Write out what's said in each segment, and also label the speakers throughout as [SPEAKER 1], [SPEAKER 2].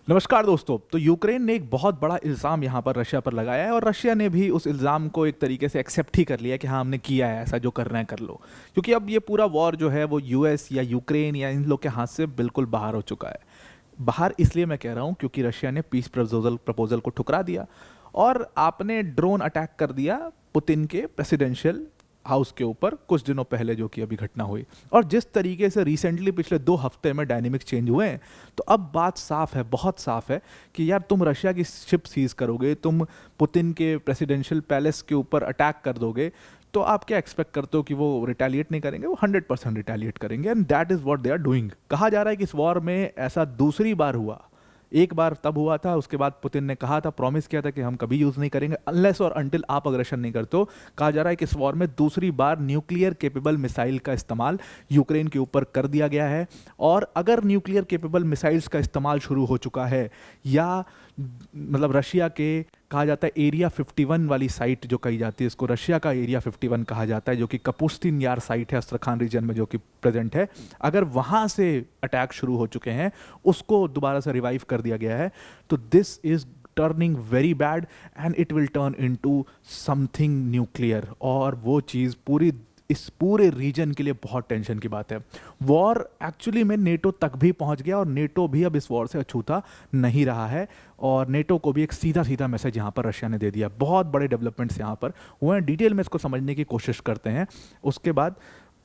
[SPEAKER 1] नमस्कार दोस्तों। तो यूक्रेन ने एक बहुत बड़ा इल्ज़ाम यहाँ पर रशिया पर लगाया है और रशिया ने भी उस इल्ज़ाम को एक तरीके से एक्सेप्ट ही कर लिया कि हाँ हमने किया है, ऐसा जो करना है कर लो। क्योंकि अब ये पूरा वॉर जो है वो यूएस या यूक्रेन या इन लोग के हाथ से बिल्कुल बाहर हो चुका है। बाहर इसलिए मैं कह रहा हूँ क्योंकि रशिया ने पीस प्रपोजल को ठुकरा दिया और आपने ड्रोन अटैक कर दिया पुतिन के प्रेसिडेंशियल हाउस के ऊपर कुछ दिनों पहले, जो कि अभी घटना हुई। और जिस तरीके से रिसेंटली पिछले 2 हफ्ते में डायनेमिक्स चेंज हुए हैं, तो अब बात साफ है, बहुत साफ है कि यार तुम रशिया की शिप सीज करोगे, तुम पुतिन के प्रेसिडेंशियल पैलेस के ऊपर अटैक कर दोगे, तो आप क्या एक्सपेक्ट करते हो कि वो रिटेलिएट नहीं करेंगे? वो 100% रिटेलिएट करेंगे and that is what they are doing. कहा जा रहा है कि इस वॉर में ऐसा दूसरी बार हुआ। एक बार तब हुआ था, उसके बाद पुतिन ने कहा था, प्रॉमिस किया था कि हम कभी यूज नहीं करेंगे अनलेस और अनटिल आप अग्रेशन नहीं करते हो। कहा जा रहा है कि इस वॉर में दूसरी बार न्यूक्लियर केपेबल मिसाइल का इस्तेमाल यूक्रेन के ऊपर कर दिया गया है। और अगर न्यूक्लियर केपेबल मिसाइल्स का इस्तेमाल शुरू हो चुका है, या मतलब रशिया के, कहा जाता है एरिया 51 वाली साइट जो कही जाती है, इसको रशिया का एरिया 51 कहा जाता है, जो कि कपुस्तिन यार साइट है अस्त्रखान रीजन में जो कि प्रेजेंट है। अगर वहाँ से अटैक शुरू हो चुके हैं, उसको दोबारा से रिवाइव कर दिया गया है, तो this is turning very bad and it will turn into something nuclear. और वो चीज़ इस पूरे रीजन के लिए बहुत टेंशन की बात है। वॉर एक्चुअली में नेटो तक भी पहुंच गया और नेटो भी अब इस वॉर से अछूता नहीं रहा है। और नेटो को भी एक सीधा सीधा मैसेज यहाँ पर रशिया ने दे दिया। बहुत बड़े डेवलपमेंट्स यहाँ पर हुए हैं, डिटेल में इसको समझने की कोशिश करते हैं। उसके बाद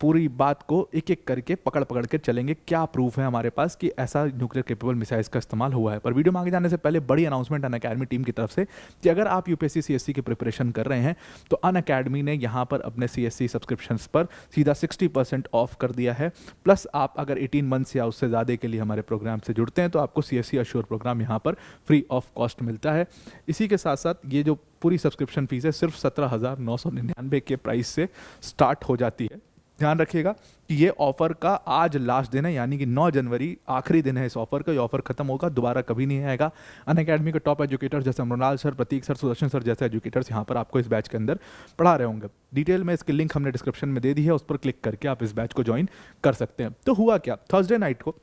[SPEAKER 1] पूरी बात को एक एक करके पकड़ पकड़ के चलेंगे, क्या प्रूफ है हमारे पास कि ऐसा न्यूक्लियर केपेबल मिसाइल्स का इस्तेमाल हुआ है। पर वीडियो में आगे जाने से पहले बड़ी अनाउंसमेंट अनअकैडमी टीम की तरफ से कि अगर आप यूपीएससी सीएससी की प्रिपरेशन कर रहे हैं, तो अनअकैडमी ने यहाँ पर अपने सीएससी सब्सक्रिप्शंस पर सीधा 60% ऑफ कर दिया है। प्लस आप अगर 18 मंथ्स या उससे ज़्यादा के लिए हमारे प्रोग्राम से जुड़ते हैं, तो आपको सीएससी अश्योर प्रोग्राम यहाँ पर फ्री ऑफ कॉस्ट मिलता है। इसी के साथ साथ ये जो पूरी सब्सक्रिप्शन फीस है सिर्फ 17,999 के प्राइस से स्टार्ट हो जाती है। ध्यान रखिएगा कि ये ऑफर का आज लास्ट दिन है, यानी कि 9 जनवरी आखिरी दिन है इस ऑफर का। ये ऑफर खत्म होगा, दोबारा कभी नहीं आएगा। अनअकैडमी के टॉप एजुकेटर्स जैसे मृणाल सर, प्रतीक सर, सुदर्शन सर जैसे एजुकेटर्स यहाँ पर आपको इस बैच के अंदर पढ़ा रहे होंगे। डिटेल में इसकी लिंक हमने डिस्क्रिप्शन में दे दी है, उस पर क्लिक करके आप इस बैच को ज्वाइन कर सकते हैं। तो हुआ क्या, थर्सडे नाइट को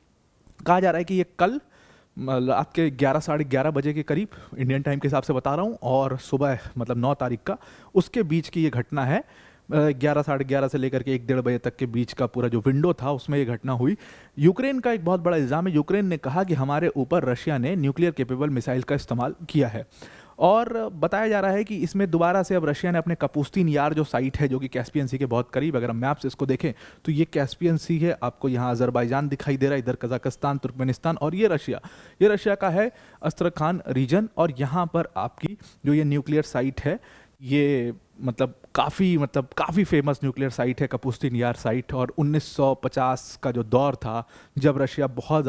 [SPEAKER 1] कहा जा रहा है कि ये कल रात के 11 साढ़े 11 बजे के करीब, इंडियन टाइम के हिसाब से बता रहा हूँ, और सुबह मतलब 9 तारीख का, उसके बीच की ये घटना है। 11 साढ़े 11 से लेकर के 1 डेढ़ बजे तक के बीच का पूरा जो विंडो था, उसमें ये घटना हुई। यूक्रेन का एक बहुत बड़ा इल्ज़ाम है। यूक्रेन ने कहा कि हमारे ऊपर रशिया ने न्यूक्लियर केपेबल मिसाइल का इस्तेमाल किया है। और बताया जा रहा है कि इसमें दोबारा से अब रशिया ने अपने कपुस्तिन यार जो साइट है, जो कि कैस्पियन सी के बहुत करीब, अगर हम मैप से इसको देखें तो ये कैस्पियन सी है, आपको यहाँ अजरबैजान दिखाई दे रहा है, इधर कजाकिस्तान, तुर्कमेनिस्तान, और ये रशिया का है अस्त्रखान रीजन। और यहाँ पर आपकी जो ये न्यूक्लियर साइट है, ये मतलब काफ़ी फेमस न्यूक्लियर साइट है कपुस्तिन यार साइट। और 1950 का जो दौर था, जब रशिया बहुत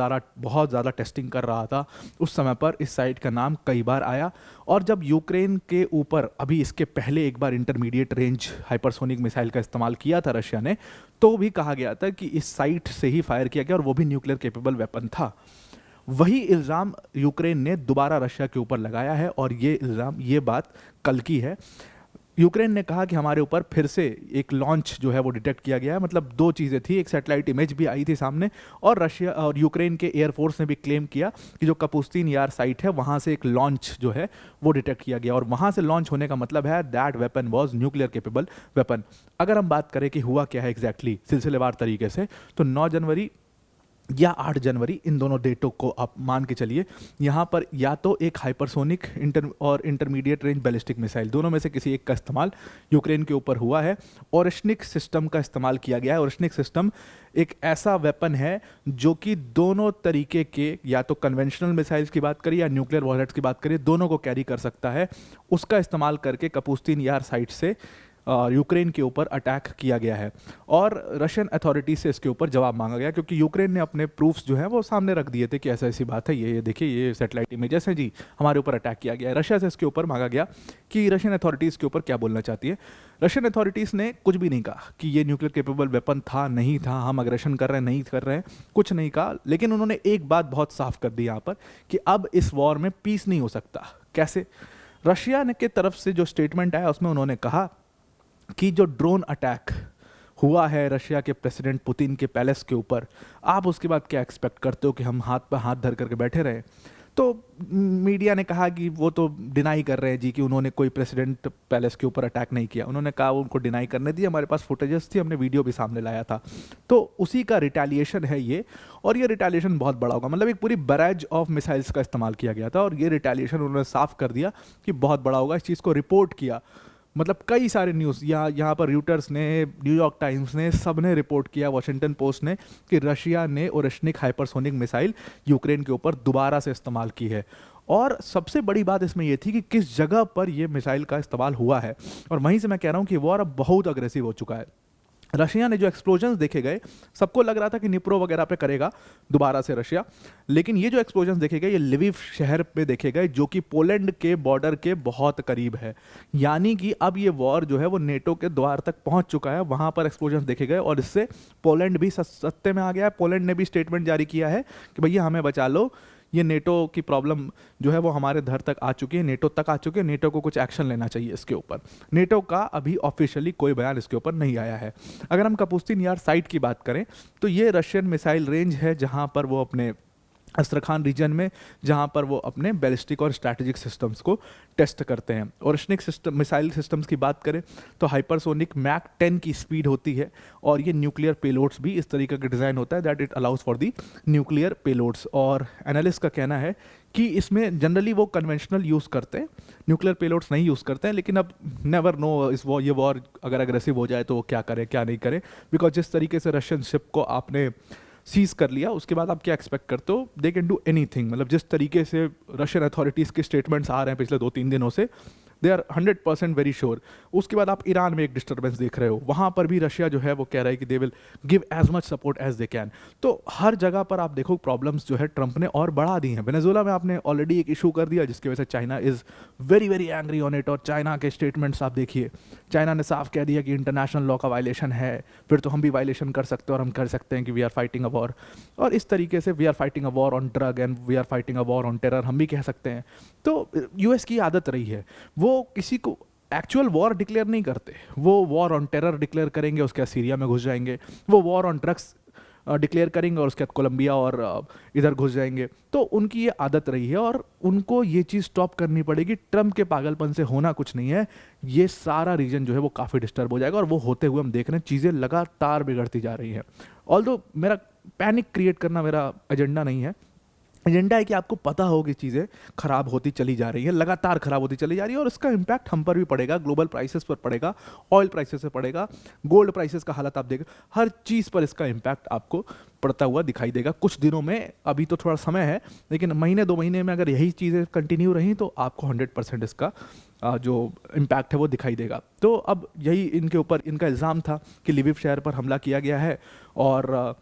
[SPEAKER 1] ज़्यादा टेस्टिंग कर रहा था, उस समय पर इस साइट का नाम कई बार आया। और जब यूक्रेन के ऊपर अभी इसके पहले एक बार इंटरमीडिएट रेंज हाइपरसोनिक मिसाइल का इस्तेमाल किया था रशिया ने, तो भी कहा गया था कि इस साइट से ही फायर किया गया और वो भी न्यूक्लियर केपेबल वेपन था। वही इल्ज़ाम यूक्रेन ने दोबारा रशिया के ऊपर लगाया है। और ये बात कल की है। यूक्रेन ने कहा कि हमारे ऊपर फिर से एक लॉन्च जो है वो डिटेक्ट किया गया है। मतलब दो चीज़ें थी, एक सैटेलाइट इमेज भी आई थी सामने, और रशिया और यूक्रेन के एयरफोर्स ने भी क्लेम किया कि जो कपुस्तिन यार साइट है, वहाँ से एक लॉन्च जो है वो डिटेक्ट किया गया। और वहाँ से लॉन्च होने का मतलब है that weapon was nuclear capable weapon. अगर हम बात करें कि हुआ क्या है एग्जैक्टली सिलसिलेवार तरीके से, तो 9 जनवरी या 8 जनवरी, इन दोनों डेटों को आप मान के चलिए। यहाँ पर या तो एक hypersonic intermediate range ballistic missile, दोनों में से किसी एक का इस्तेमाल यूक्रेन के ऊपर हुआ है। ओरेश्निक सिस्टम का इस्तेमाल किया गया है। ओरेश्निक सिस्टम एक ऐसा वेपन है जो कि दोनों तरीके के, या तो कन्वेंशनल मिसाइल्स की बात करिए या न्यूक्लियर वॉरहेड्स की बात करिए, दोनों को कैरी कर सकता है। उसका इस्तेमाल करके कपुस्तिन यार साइट से यूक्रेन के ऊपर अटैक किया गया है। और रशियन अथॉरिटी से इसके ऊपर जवाब मांगा गया, क्योंकि यूक्रेन ने अपने प्रूफ्स जो हैं वो सामने रख दिए थे कि ऐसा ऐसी बात है, ये देखिए, ये सैटेलाइट इमेजेस हैं जी, हमारे ऊपर अटैक किया गया है। रशिया से इसके ऊपर मांगा गया कि रशियन अथॉरिटीज़ के ऊपर क्या बोलना चाहती है। रशियन अथॉरिटीज़ ने कुछ भी नहीं कहा कि ये न्यूक्लियर केपेबल वेपन था, नहीं था, हम अग्रेशन कर रहे हैं, नहीं कर रहे हैं, कुछ नहीं कहा। लेकिन उन्होंने एक बात बहुत साफ कर दी यहाँ पर कि अब इस वॉर में पीस नहीं हो सकता। कैसे? रशिया के तरफ से जो स्टेटमेंट आया, उसमें उन्होंने कहा कि जो ड्रोन अटैक हुआ है रशिया के प्रेसिडेंट पुतिन के पैलेस के ऊपर, आप उसके बाद क्या एक्सपेक्ट करते हो कि हम हाथ पर हाथ धर करके बैठे रहे? तो मीडिया ने कहा कि वो तो डिनाई कर रहे हैं जी कि उन्होंने कोई प्रेसिडेंट पैलेस के ऊपर अटैक नहीं किया। उन्होंने कहा उनको डिनाई करने दिया, हमारे पास फुटेजेस थी, हमने वीडियो भी सामने लाया था। तो उसी का रिटेलिएशन है ये, और ये रिटेलिएशन बहुत बड़ा होगा। मतलब एक पूरी बैरेज ऑफ मिसाइल्स का इस्तेमाल किया गया था और ये रिटेलिएशन उन्होंने साफ कर दिया कि बहुत बड़ा होगा। इस चीज़ को रिपोर्ट किया, मतलब कई सारे न्यूज़, यहाँ पर रूटर्स ने, न्यूयॉर्क टाइम्स ने, सब ने रिपोर्ट किया, वॉशिंगटन पोस्ट ने, कि रशिया ने ओरेशनिक हाइपरसोनिक मिसाइल यूक्रेन के ऊपर दोबारा से इस्तेमाल की है। और सबसे बड़ी बात इसमें यह थी कि किस जगह पर यह मिसाइल का इस्तेमाल हुआ है। और वहीं से मैं कह रहा हूँ कि वॉर अब बहुत अग्रेसिव हो चुका है। रशिया ने जो एक्सप्लोजन्स देखे गए, सबको लग रहा था कि निप्रो वगैरह पे करेगा दोबारा से रशिया, लेकिन ये जो एक्सप्लोजन्स देखे गए ये लिविव शहर पे देखे गए, जो कि पोलैंड के बॉर्डर के बहुत करीब है। यानी कि अब ये वॉर जो है वो नेटो के द्वार तक पहुंच चुका है। वहां पर एक्सप्लोजन्स देखे गए और इससे पोलैंड भी सत्ते में आ गया है। पोलैंड ने भी स्टेटमेंट जारी किया है कि भैया हमें बचा लो, ये नेटो की प्रॉब्लम जो है वो हमारे घर तक आ चुकी है, नेटो तक आ चुकी है, नेटो को कुछ एक्शन लेना चाहिए इसके ऊपर। नेटो का अभी ऑफिशियली कोई बयान इसके ऊपर नहीं आया है। अगर हम कपूस्तीन यार साइट की बात करें तो ये रशियन मिसाइल रेंज है, जहां पर वो अपने अस्त्रखान रीजन में, जहां पर वो अपने बैलिस्टिक और स्ट्रैटेजिक सिस्टम्स को टेस्ट करते हैं। ओरेशनिक सिस्टम मिसाइल सिस्टम्स की बात करें तो हाइपरसोनिक मैक 10 की स्पीड होती है और ये न्यूक्लियर पेलोड्स भी इस तरीके का डिज़ाइन होता है that it allows for the nuclear payloads. और एनालिस्ट का कहना है कि इसमें जनरली वो कन्वेंशनल यूज़ करते हैं, न्यूक्लियर पेलोड्स नहीं यूज़ करते हैं। लेकिन अब नेवर नो, ये वॉर अगर अग्रेसिव हो जाए तो वो क्या करें क्या नहीं करें, बिकॉज जिस तरीके से रशियन शिप को आपने सीज कर लिया उसके बाद आप क्या एक्सपेक्ट करते हो, दे कैन डू एनीथिंग। मतलब जिस तरीके से रशियन अथॉरिटीज़ के स्टेटमेंट्स आ रहे हैं पिछले 2-3 दिनों से, दे आर 100% वेरी श्योर। उसके बाद आप ईरान में एक डिस्टर्बेंस देख रहे हो, वहाँ पर भी रशिया जो है वो कह रहा है कि they will give as much support as they can. तो हर जगह पर आप देखो प्रॉब्लम्स जो है ट्रंप ने और बढ़ा दी हैं। वेनेजुएला में आपने ऑलरेडी एक इशू कर दिया जिसकी वजह से China is very very angry on it. और चाइना के स्टेटमेंट्स आप देखिए, चाइना ने साफ कह दिया कि इंटरनेशनल लॉ का वायलेशन है, फिर तो हम भी वायलेशन कर सकते हैं और हम कर सकते हैं कि we are fighting a war. और इस तरीके से we are fighting a war on drug and we are fighting a war on terror हम भी कह सकते हैं। तो यूएस की आदत रही है, वो किसी को एक्चुअल वॉर डिक्लेयर नहीं करते, वो वॉर ऑन टेरर डिक्लेयर करेंगे, उसके बाद सीरिया में घुस जाएंगे, वो वॉर ऑन ड्रग्स डिक्लेयर करेंगे और उसके बाद कोलंबिया और इधर घुस जाएंगे। तो उनकी ये आदत रही है और उनको ये चीज़ स्टॉप करनी पड़ेगी। ट्रंप के पागलपन से होना कुछ नहीं है, ये सारा रीजन जो है वो काफ़ी डिस्टर्ब हो जाएगा और वो होते हुए हम देख रहे हैं चीज़ें लगातार बिगड़ती जा रही हैं। ऑल्दो मेरा पैनिक क्रिएट करना मेरा एजेंडा नहीं है, एजेंडा है कि आपको पता हो कि चीज़ें खराब होती चली जा रही है, लगातार खराब होती चली जा रही है और इसका इम्पैक्ट हम पर भी पड़ेगा, ग्लोबल प्राइसेस पर पड़ेगा, ऑयल प्राइसेस पर पड़ेगा, गोल्ड प्राइसेस का हालत आप देखें, हर चीज़ पर इसका इम्पैक्ट आपको पड़ता हुआ दिखाई देगा कुछ दिनों में। अभी तो थोड़ा समय है, लेकिन महीने 2 महीने में अगर यही चीज़ें कंटिन्यू रहीं तो आपको 100% इसका जो इम्पैक्ट है वो दिखाई देगा। तो अब यही इनके ऊपर इनका इल्ज़ाम था कि लिविव शहर पर हमला किया गया है और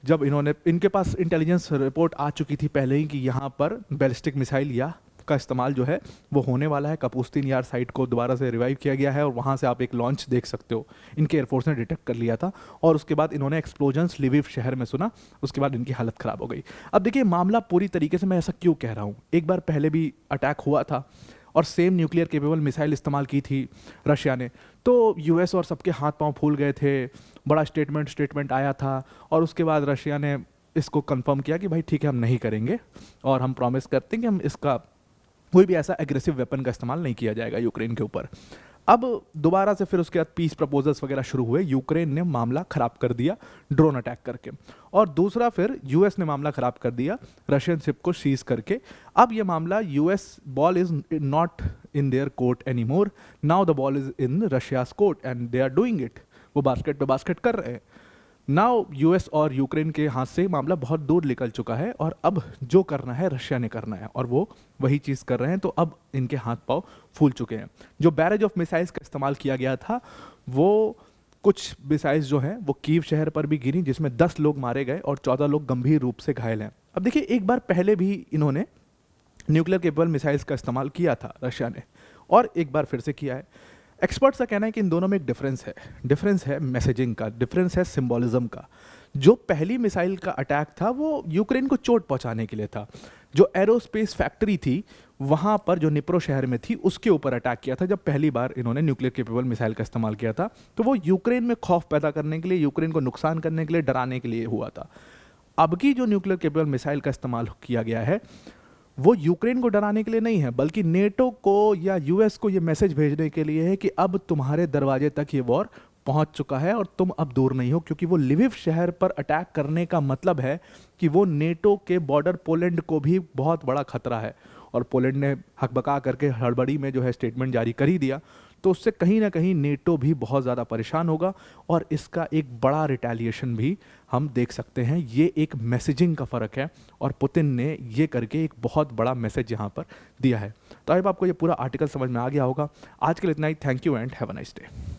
[SPEAKER 1] जब इनके पास इंटेलिजेंस रिपोर्ट आ चुकी थी पहले ही कि यहाँ पर बैलिस्टिक मिसाइल या का इस्तेमाल जो है वो होने वाला है। कपूस्तीन यार साइट को दोबारा से रिवाइव किया गया है और वहाँ से आप एक लॉन्च देख सकते हो, इनके एयरफोर्स ने डिटेक्ट कर लिया था और उसके बाद इन्होंने एक्सप्लोजन्स लिविव शहर में सुना, उसके बाद इनकी हालत ख़राब हो गई। अब देखिए मामला पूरी तरीके से, मैं ऐसा क्यों कह रहा हूँ, एक बार पहले भी अटैक हुआ था और सेम न्यूक्लियर केपेबल मिसाइल इस्तेमाल की थी रशिया ने, तो यूएस और सबके हाथ पांव फूल गए थे, बड़ा स्टेटमेंट आया था और उसके बाद रशिया ने इसको कंफर्म किया कि भाई ठीक है हम नहीं करेंगे और हम प्रॉमिस करते हैं कि हम इसका कोई भी ऐसा एग्रेसिव वेपन का इस्तेमाल नहीं किया जाएगा यूक्रेन के ऊपर। अब दोबारा से फिर उसके बाद पीस प्रपोजल्स वगैरह शुरू हुए, यूक्रेन ने मामला ख़राब कर दिया ड्रोन अटैक करके, और दूसरा फिर यूएस ने मामला ख़राब कर दिया रशियन शिप को सीज करके। अब ये मामला US ball is not in their court any more, now the ball is in Russia's court and they are doing it, वो बास्केट पे बास्केट कर रहे हैं। नाउ यूएस और यूक्रेन के हाथ से मामला बहुत दूर निकल चुका है और अब जो करना है रशिया ने करना है और वो वही चीज़ कर रहे हैं। तो अब इनके हाथ पांव फूल चुके हैं। जो बैरेज ऑफ मिसाइल्स का इस्तेमाल किया गया था, वो कुछ मिसाइल्स जो हैं वो कीव शहर पर भी गिरी जिसमें 10 लोग मारे गए और 14 लोग गंभीर रूप से घायल हैं। अब देखिए एक बार पहले भी इन्होंने न्यूक्लियर केपेबल मिसाइल्स का इस्तेमाल किया था रशिया ने और एक बार फिर से किया है। एक्सपर्ट्स का कहना है कि इन दोनों में एक डिफरेंस है मैसेजिंग का, डिफरेंस है सिंबॉलिज्म का। जो पहली मिसाइल का अटैक था वो यूक्रेन को चोट पहुंचाने के लिए था। जो एरोस्पेस फैक्ट्री थी वहां पर जो निप्रो शहर में थी उसके ऊपर अटैक किया था। जब पहली बार इन्होंने न्यूक्लियर केपेबल मिसाइल का इस्तेमाल किया था तो वो यूक्रेन में खौफ पैदा करने के लिए, यूक्रेन को नुकसान करने के लिए, डराने के लिए हुआ था। अब की जो न्यूक्लियर केपेबल मिसाइल का इस्तेमाल किया गया है वो यूक्रेन को डराने के लिए नहीं है, बल्कि नेटो को या यूएस को ये मैसेज भेजने के लिए है कि अब तुम्हारे दरवाजे तक ये वॉर पहुंच चुका है और तुम अब दूर नहीं हो, क्योंकि वो लिविव शहर पर अटैक करने का मतलब है कि वो नेटो के बॉर्डर पोलैंड को भी बहुत बड़ा खतरा है। और पोलैंड ने हकबका करके हड़बड़ी में जो है स्टेटमेंट जारी कर ही दिया, तो उससे कहीं ना कहीं नेटो भी बहुत ज़्यादा परेशान होगा और इसका एक बड़ा रिटेलिएशन भी हम देख सकते हैं। ये एक मैसेजिंग का फ़र्क है और पुतिन ने ये करके एक बहुत बड़ा मैसेज यहाँ पर दिया है। तो आई होप आपको ये पूरा आर्टिकल समझ में आ गया होगा। आज के लिए इतना ही। Thank you and have a nice day.